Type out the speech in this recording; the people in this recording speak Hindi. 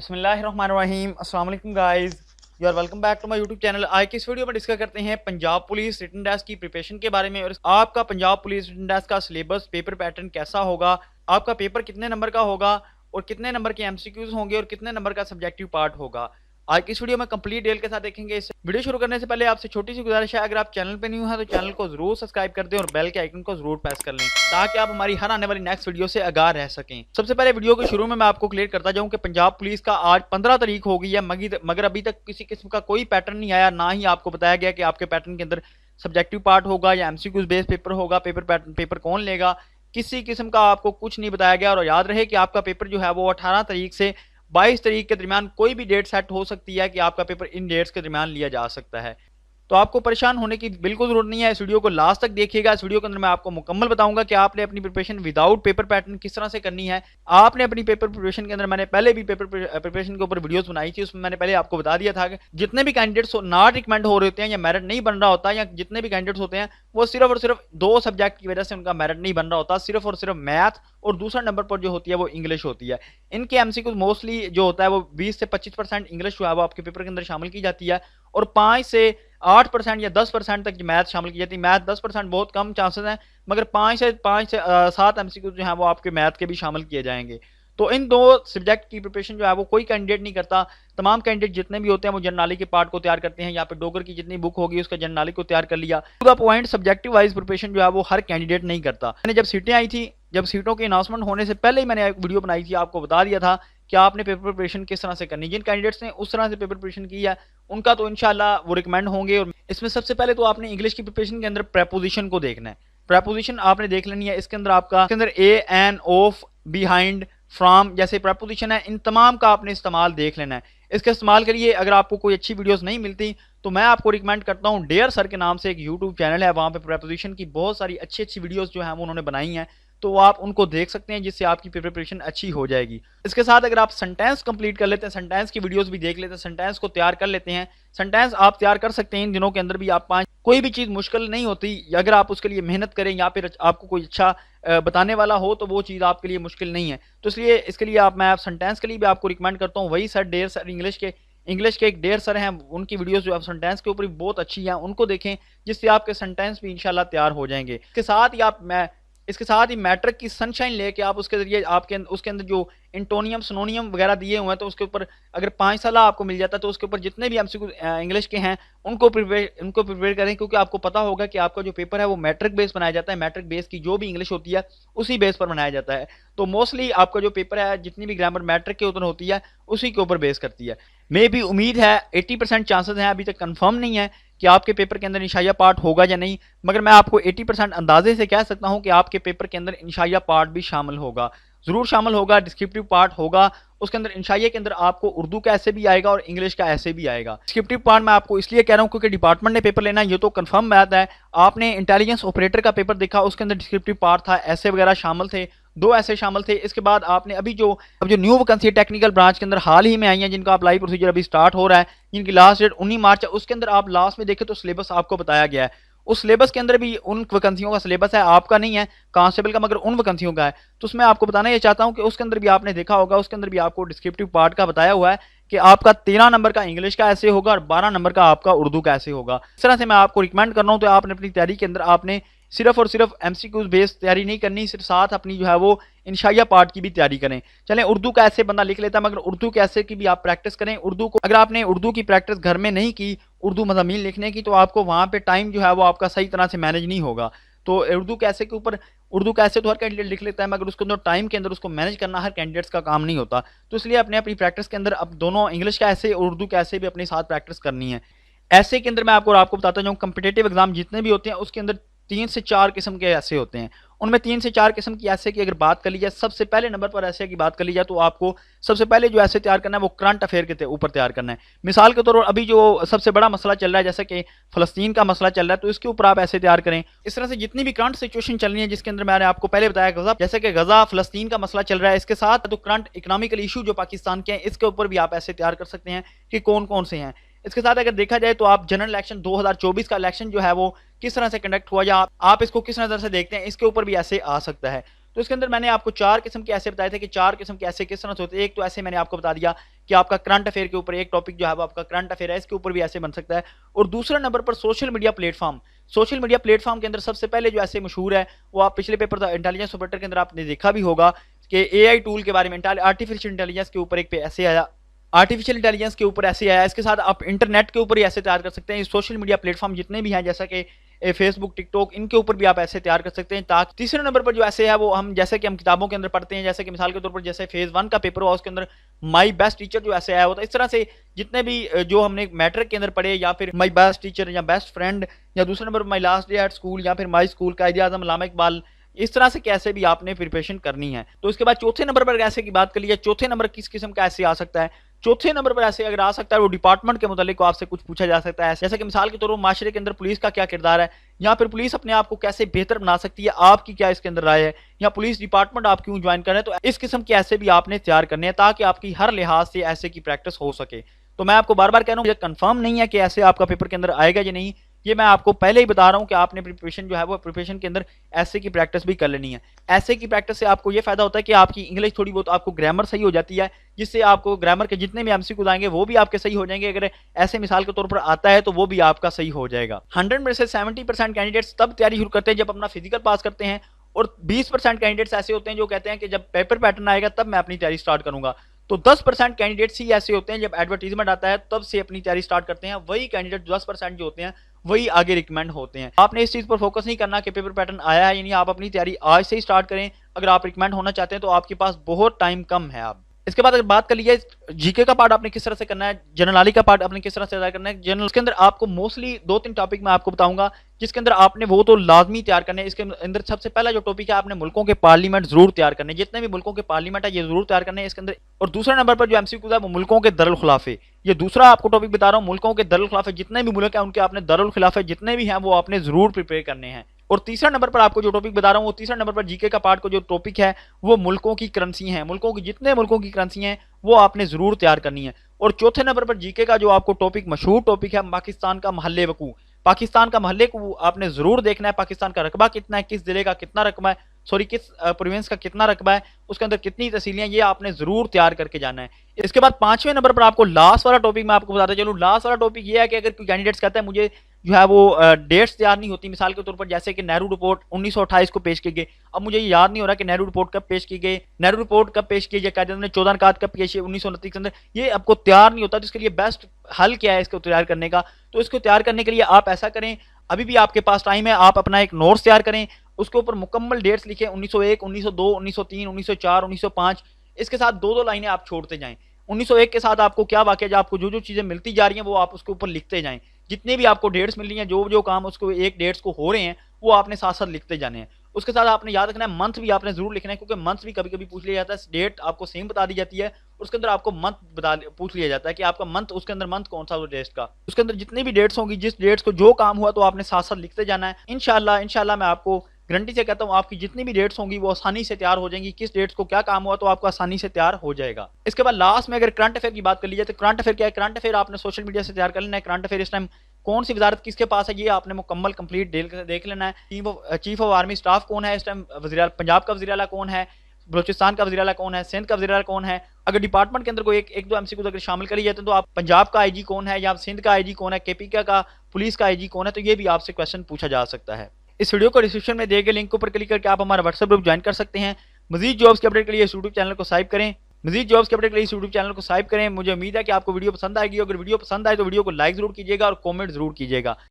बिस्मिल्लाहिर्रहमानिर्रहीम। अस्सलाम वालेकुम guys, you are welcome back to my YouTube channel. आज की इस वीडियो में डिस्कस करते हैं पंजाब पुलिस रिटन टेस्ट की प्रिपरेशन के बारे में और आपका पंजाब पुलिस रिटन टेस्ट का सिलेबस पेपर पैटर्न कैसा होगा, आपका पेपर कितने नंबर का होगा और कितने नंबर के एमसीक्यूज होंगे और कितने नंबर का सब्जेक्टिव पार्ट होगा। आज की इस वीडियो में कंप्लीट डिटेल के साथ देखेंगे। इस वीडियो शुरू करने से पहले आपसे छोटी सी गुजारिश है, अगर आप चैनल पे न्यू हैं तो चैनल को जरूर सब्सक्राइब कर दें और बेल के आइकन को जरूर प्रेस कर लें ताकि आप हमारी हर आने वाली नेक्स्ट वीडियो से आगाह रह सकें। सबसे पहले वीडियो के शुरू में मैं आपको क्लियर करता जाऊं कि पंजाब पुलिस का आज 15 तारीख हो गई है, मगर अभी तक किसी किस्म का कोई पैटर्न नहीं आया, ना ही आपको बताया गया कि आपके पैटर्न के अंदर सब्जेक्टिव पार्ट होगा या एमसीक्यूज बेस्ड पेपर होगा, पेपर कौन लेगा, किसी किस्म का आपको कुछ नहीं बताया गया। और याद रहे कि आपका पेपर जो है वो 18 तारीख से 22 तारीख के दरमियान कोई भी डेट सेट हो सकती है कि आपका पेपर इन डेट्स के दरमियान लिया जा सकता है। तो आपको परेशान होने की बिल्कुल जरूरत नहीं है, इस वीडियो को लास्ट तक देखिएगा। इस वीडियो के अंदर मैं आपको मुकम्मल बताऊंगा कि आपने अपनी प्रिपरेशन विदाउट पेपर पैटर्न किस तरह से करनी है। आपने अपनी पेपर प्रिपरेशन के अंदर, मैंने पहले भी पेपर प्रिपरेशन के ऊपर वीडियोस बनाई थी, उसमें मैंने पहले आपको बता दिया था कि जितने भी कैंडिडेट्स नॉट रिकमेंड हो रहे होते हैं या मेरिट नहीं बन रहा होता, या जितने भी कैंडिडेट्स होते हैं वो सिर्फ और सिर्फ 2 सब्जेक्ट की वजह से उनका मेरिट नहीं बन रहा होता, सिर्फ और सिर्फ मैथ और दूसरा नंबर पर जो होती है वो इंग्लिश होती है। इनके एमसीक्यू मोस्टली जो होता है वो 20 से 25% इंग्लिश जो है वो आपके पेपर के अंदर शामिल की जाती है और 5 से 8% या 10% तक मैथ शामिल की जाती है। मैथ 10% बहुत कम चांसेस हैं, मगर 5 से 7 एमसीक्यू जो है वो आपके मैथ के भी शामिल किए जाएंगे। तो इन 2 सब्जेक्ट की प्रिपरेशन जो है वो कोई कैंडिडेट नहीं करता। तमाम कैंडिडेट जितने भी होते हैं वो जनरली के पार्ट को तैयार करते हैं। यहाँ पे डोगर की जितनी बुक होगी उसका जनरली को तैयार कर लिया। To the point subjective wise preparation जो है वो हर कैंडिडेट नहीं करता। मैंने जब सीटें आई थी, जब सीटों की अनाउंसमेंट होने से पहले ही मैंने एक वीडियो बनाई थी, आपको बता दिया था कि आपने पेपर प्रिपरेशन किस तरह से करनी। जिन कैंडिडेट्स ने उस तरह से पेपर प्रिपरेशन की है उनका तो इंशाल्लाह वो रिकमेंड होंगे। और इसमें सबसे पहले तो आपने इंग्लिश की प्रिपरेशन के अंदर प्रेपोजिशन को देखना है। प्रेपोजिशन आपने देख लेनी है। इसके अंदर आपका ए, एन, ऑफ, बिहाइंड, फ्रॉम जैसे प्रेपोजिशन है, इन तमाम का आपने इस्तेमाल देख लेना है। इसके इस्तेमाल के लिए अगर आपको कोई अच्छी वीडियोस नहीं मिलती तो मैं आपको रिकमेंड करता हूँ, डेयर सर के नाम से एक यूट्यूब चैनल है, वहाँ पे प्रेपोजिशन की बहुत सारी अच्छी अच्छी वीडियोस जो है वो उन्होंने बनाई हैं, तो आप उनको देख सकते हैं जिससे आपकी प्रिपरेशन अच्छी हो जाएगी। इसके साथ अगर आप सेंटेंस कंप्लीट कर लेते हैं, सेंटेंस की वीडियोस भी देख लेते हैं, सेंटेंस को तैयार कर लेते हैं, सेंटेंस आप तैयार कर सकते हैं इन दिनों के अंदर भी। आप 5 कोई भी चीज़ मुश्किल नहीं होती, अगर आप उसके लिए मेहनत करें या फिर आपको कोई अच्छा बताने वाला हो तो वो चीज़ आपके लिए मुश्किल नहीं है। तो इसलिए इसके लिए मैं सेंटेंस के लिए भी आपको रिकमेंड करता हूँ। वही सर, डेयर सर इंग्लिश के एक डेयर सर हैं, उनकी वीडियोस जो आप सेंटेंस के ऊपर भी बहुत अच्छी हैं, उनको देखें जिससे आपके सेंटेंस भी इंशाल्लाह तैयार हो जाएंगे। इसके साथ ही मैट्रिक की सनशाइन लेके आप उसके जरिए उसके अंदर जो इंटोनियम सिनोनियम वगैरह दिए हुए हैं तो उसके ऊपर अगर 5 साल आपको मिल जाता है तो उसके ऊपर जितने भी एमसीक्यू इंग्लिश के हैं उनको प्रिपेयर करें, क्योंकि आपको पता होगा कि आपका जो पेपर है वो मैट्रिक बेस बनाया जाता है। मैट्रिक बेस की जो भी इंग्लिश होती है उसी बेस पर बनाया जाता है। तो मोस्टली आपका जो पेपर है जितनी भी ग्रामर मैट्रिक के ऊपर होती है उसी के ऊपर बेस करती है। मे भी उम्मीद है 80% चांसेस हैं, अभी तक कंफर्म नहीं है कि आपके पेपर के अंदर इंशाइया पार्ट होगा या नहीं, मगर मैं आपको 80% अंदाजे से कह सकता हूं कि आपके पेपर के अंदर इंशाइया पार्ट भी शामिल होगा, जरूर शामिल होगा। डिस्क्रिप्टिव पार्ट होगा, उसके अंदर इंशाइया के अंदर आपको उर्दू का ऐसे भी आएगा और इंग्लिश का ऐसे भी आएगा। डिस्क्रिप्टिव पार्ट मैं आपको इसलिए कह रहा हूं क्योंकि डिपार्टमेंट ने पेपर लेना, ये तो कंफर्म बात है। आपने इंटेलिजेंस ऑपरेटर का पेपर देखा, उसके अंदर डिस्क्रिप्टिव पार्ट था, ऐसे वगैरह शामिल थे, 2 ऐसे शामिल थे। इसके बाद आपने अब जो न्यू वैकेंसी टेक्निकल ब्रांच के अंदर हाल ही में आई है, जिनका अप्लाई प्रोसीजर अभी स्टार्ट हो रहा है, जिनकी लास्ट डेट 19 मार्च है, उसके अंदर आप लास्ट में देखें तो सिलेबस आपको बताया गया है। उस सिलेबस के अंदर भी उन वैकेंसियों का सिलेबस है, आपका नहीं है कांस्टेबल का, मगर उन वैकेंसियों का है। तो उसमें आपको बताना ये चाहता हूं कि उसके अंदर भी आपने देखा होगा, उसके अंदर भी आपको डिस्क्रिप्टिव पार्ट का बताया हुआ है कि आपका 13 नंबर का इंग्लिश का ऐसे होगा और 12 नंबर का आपका उर्दू का ऐसे होगा। इस तरह से मैं आपको रिकमेंड कर रहा हूं। तो आपने अपनी तैयारी के अंदर आपने सिर्फ और सिर्फ एमसीक्यूज बेस्ड तैयारी नहीं करनी, सिर्फ साथ अपनी जो है वो इंशाइया पार्ट की भी तैयारी करें। चलें, उर्दू का ऐसे बंदा लिख लेता है, मगर उर्दू के ऐसे की भी आप प्रैक्टिस करें। उर्दू को अगर आपने उर्दू की प्रैक्टिस घर में नहीं की, उर्दू मज़ामीन लिखने की, तो आपको वहाँ पे टाइम जो है वो आपका सही तरह से मैनेज नहीं होगा। तो उर्दू कैसे के ऊपर, उर्दू कैसे तो हर कैंडिडेट लिख लेता है, मगर उसके अंदर टाइम के अंदर उसको मैनेज करना हर कैंडिडेट्स का काम नहीं होता। तो इसलिए अपनी प्रैक्टिस के अंदर अब दोनों इंग्लिश का ऐसे और उर्दू का ऐसे भी अपने साथ प्रैक्टिस करनी है। ऐसे के अंदर मैं आपको बताता जाऊँ, कम्पिटेटिव एग्जाम जितने भी होते हैं उसके अंदर 3 से 4 किस्म के ऐसे होते हैं। उनमें 3 से 4 किस्म की ऐसे की अगर बात कर ली जाए, सबसे पहले नंबर पर ऐसे की बात कर ली जाए तो आपको सबसे पहले जो ऐसे तैयार करना है वो करंट अफेयर के ऊपर तैयार करना है। मिसाल के तौर पर अभी जो सबसे बड़ा मसला चल रहा है, जैसे कि फ़लस्तीन का मसला चल रहा है, तो इसके ऊपर आप ऐसे तैयार करें। इस तरह से जितनी भी करंट सिचुएशन चल रही है, जिसके अंदर मैंने आपको पहले बताया गजा, जैसे कि गजा फ़लस्तीन का मसला चल रहा है, इसके साथ तो करंट इकोनॉमिकल इशू जो पाकिस्तान के हैं इसके ऊपर भी आप ऐसे तैयार कर सकते हैं कि कौन कौन से हैं। इसके साथ अगर देखा जाए तो आप जनरल इलेक्शन 2024 का इलेक्शन जो है वो किस तरह से कंडक्ट हुआ, या आप इसको किस नज़र से देखते हैं, इसके ऊपर भी ऐसे आ सकता है। तो इसके अंदर मैंने आपको 4 किस्म के ऐसे बताए थे कि 4 किस्म के ऐसे किस तरह से होते हैं। एक तो ऐसे मैंने आपको बता दिया कि आपका करंट अफेयर के ऊपर एक टॉपिक जो है वो आपका करंट अफेयर है, इसके ऊपर भी ऐसे बन सकता है। और दूसरे नंबर पर social media platform. Social media platform के अंदर सबसे पहले जो ऐसे मशहूर है वो आप पिछले पेपर था इंटेलिजेंस ऑपरेटर के अंदर आपने देखा भी होगा कि एआई टूल के बारे में, आर्टिफिशियल इंटेलिजेंस के ऊपर एक पे ऐसे आया, आर्टिफिशियल इंटेलिजेंस के ऊपर ऐसे आया। इसके साथ आप इंटरनेट के ऊपर ही ऐसे तैयार कर सकते हैं। सोशल मीडिया प्लेटफॉर्म जितने भी हैं जैसा कि फेसबुक, टिकटॉक, इनके ऊपर भी आप ऐसे तैयार कर सकते हैं। ताकि तीसरे नंबर पर जो ऐसे है वो हम जैसे कि हम किताबों के अंदर पढ़ते हैं, जैसे कि मिसाल के तौर पर जैसे फेज 1 का पेपर हुआ उसके अंदर माई बेस्ट टीचर जो ऐसे आया होता है, इस तरह से जितने भी जो हमने मैट्रिक के अंदर पढ़े, या फिर माई बेस्ट टीचर या बेस्ट फ्रेंड, या दूसरे नंबर पर my last day at school, या फिर माई स्कूल, कायद-ए-आज़म, अल्लामा इकबाल, इस तरह से कैसे भी आपने प्रिपरेशन करनी है। तो इसके बाद चौथे नंबर पर ऐसे की बात कर लीजिए, चौथे नंबर किस किस्म का ऐसे आ सकता है। चौथे नंबर पर ऐसे अगर आ सकता है वो डिपार्टमेंट के मुतालिक आपसे कुछ पूछा जा सकता है, जैसे कि मिसाल के तौर पर माशरे के अंदर पुलिस का क्या किरदार है, या फिर पुलिस अपने आप को कैसे बेहतर बना सकती है, आपकी क्या इसके अंदर राय है, या पुलिस डिपार्टमेंट आप क्यों ज्वाइन करें। तो इस किस्म के ऐसे भी आपने तैयार करने हैं ताकि आपकी हर लिहाज से ऐसे की प्रैक्टिस हो सके। तो मैं आपको बार बार कह रहा हूँ, मुझे कंफर्म नहीं है कि ऐसे आपका पेपर के अंदर आएगा या नहीं, ये मैं आपको पहले ही बता रहा हूं कि आपने प्रिपरेशन जो है वो प्रिपरेशन के अंदर ऐसे की प्रैक्टिस भी कर लेनी है। ऐसे की प्रैक्टिस से आपको ये फायदा होता है कि आपकी इंग्लिश थोड़ी बहुत, आपको ग्रामर सही हो जाती है, जिससे आपको ग्रामर के जितने भी एमसीक्यूज आएंगे वो भी आपके सही हो जाएंगे। अगर ऐसे मिसाल के तौर पर आता है तो वो भी आपका सही हो जाएगा। 100 में से 70% कैंडिडेट्स तब तैयारी शुरू करते हैं जब अपना फिजिकल पास करते हैं, और 20% कैंडिडेट्स ऐसे होते हैं जो कहते हैं कि जब पेपर पैटर्न आएगा तब मैं अपनी तैयारी स्टार्ट करूंगा। तो 10% कैंडिडेट्स ही ऐसे होते हैं जब एडवर्टीजमेंट आता है तब से अपनी तैयारी स्टार्ट करते हैं। वही कैंडिडेट 10% जो होते हैं वही आगे रिकमेंड होते हैं। आपने इस चीज पर फोकस नहीं करना कि पेपर पैटर्न आया है, यानी आप अपनी तैयारी आज से ही स्टार्ट करें। अगर आप रिकमेंड होना चाहते हैं तो आपके पास बहुत टाइम कम है। आप इसके बाद अगर बात कर लीजिए जीके का पार्ट आपने किस तरह से करना है, जनरल का पार्ट आपने किस तरह से तैयार करना है। जनरल के अंदर आपको मोस्टली 2-3 टॉपिक मैं आपको बताऊंगा जिसके अंदर आपने वो तो लाजमी तैयार करने हैं। इसके अंदर सबसे पहला जो टॉपिक है, आपने मुल्कों के पार्लियामेंट जरूर तैयार करने, जितने भी मुल्कों के पार्लियामेंट है ये जरूर तैयार करने हैं इसके अंदर। और दूसरा नंबर पर जो एमसीक्यू है वो मुल्कों के दरुल खिलाफे, ये दूसरा आपको टॉपिक बता रहा हूं, मुल्कों के दरुल खिलाफे, जितने भी मुल्क है उनके आपने दरुल खिलाफे जितने भी हैं वो आपने जरूर प्रिपेयर करने हैं। और तीसरा नंबर पर आपको जो टॉपिक बता रहा हूं वो तीसरा नंबर पर जीके का पार्ट को जो टॉपिक है वो मुल्कों की करेंसी है, मुल्कों की जितने मुल्कों की करेंसी हैं वो आपने जरूर तैयार करनी है। और चौथे नंबर पर जीके का जो आपको टॉपिक, मशहूर टॉपिक है, पाकिस्तान का महल्ले वकू, पाकिस्तान का महल्ले को आपने जरूर देखना है। पाकिस्तान का रकबा कितना है, किस जिले का कितना रकबा है, सॉरी किस प्रोविंस का कितना रकबा है, उसके अंदर कितनी तहसीलें, ये आपने जरूर तैयार करके जाना है। इसके बाद 5वें नंबर पर आपको लास्ट वाला टॉपिक मैं आपको बताता चलूं। लास्ट वाला टॉपिक ये है कि अगर कोई कैंडिडेट्स कहता है मुझे जो है वो डेट्स तैयार नहीं होती, मिसाल के तौर पर जैसे कि नेहरू रिपोर्ट 1928 को पेश की गई, अब मुझे याद नहीं हो रहा कि नेहरू रिपोर्ट कब पेश की गई, नेहरू रिपोर्ट कब पेश की गई, कायदे ने 14 नकात कब पेश किए 1929 के अंदर, ये आपको तैयार नहीं होता। तो इसके लिए बेस्ट हल क्या है इसको तैयार करने का, तो इसको तैयार करने के लिए आप ऐसा करें, अभी भी आपके पास टाइम है, आप अपना एक नोट्स तैयार करें, उसके ऊपर मुकम्मल डेट्स लिखें 1901, 1902, 1903, 1904, 1905, इसके साथ 2-2 लाइनें आप छोड़ते जाएं। 1901 के साथ आपको क्या वाकया, आपको जो जो चीजें मिलती जा रही हैं वो आप उसके ऊपर लिखते जाएं। जितने भी आपको डेट्स मिल रही हैं, जो जो काम उसको एक डेट्स को हो रहे हैं वो आपने साथ साथ लिखते जाने हैं। उसके साथ आपने याद रखना है मंथ भी आपने जरूर लिखना है, क्योंकि मंथ भी कभी कभी पूछ लिया जाता है, डेट आपको सेम बता दी जाती है, उसके अंदर आपको मंथ पूछ लिया जाता है कि आपका मंथ, उसके अंदर मंथ कौन सा वो डेट्स का, उसके अंदर जितनी भी डेट्स होंगी, जिस डेट्स को जो काम हुआ तो आपने साथ साथ लिखते जाना है। इंशाल्लाह मैं आपको गारंटी से कहता हूँ आपकी जितनी भी डेट्स होंगी वो आसानी से तैयार हो जाएंगी। किस डेट्स को क्या काम हुआ तो आपको आसानी से तैयार हो जाएगा। इसके बाद लास्ट में अगर करंट अफेयर की बात कर लीजिए तो करंट अफेयर क्या है, करंट अफेयर आपने सोशल मीडिया से तैयार कर लेना है। करंट अफेयर इस टाइम कौन सी वजारत किसके पास है ये आपने मुकम्मल कंप्लीट देख लेना है। चीफ ऑफ आर्मी स्टाफ कौन है इस टाइम, पंजाब का वज़ीर आला कौन है, बलोचिस्तान का वज़ीर आला कौन है, सिंध का वज़ीर आला कौन है। अगर डिपार्टमेंट के अंदर कोई एक दो एमसीक्यू अगर शामिल कर लिए जाते हैं तो आप पंजाब का आईजी कौन है, या सिंध का आईजी कौन है, केपीके का पुलिस का आईजी कौन है, तो ये भी आपसे क्वेश्चन पूछा जा सकता है। इस वीडियो को डिस्क्रिप्शन में दिए गए लिंक पर क्लिक करके आप हमारा व्हाट्सएप ग्रुप ज्वाइन कर सकते हैं। मजीद जॉब्स के अपडेट के लिए इस यूट्यूब चैनल को सब्सक्राइब करें। मजीद जॉब्स के अपडेट के लिए इस यूट्यूब चैनल को सब्सक्राइब करें। मुझे उम्मीद है कि आपको वीडियो पसंद आएगी। अगर वीडियो पसंद आए तो वीडियो को लाइक जरूर कीजिएगा और कमेंट जरूर कीजिएगा।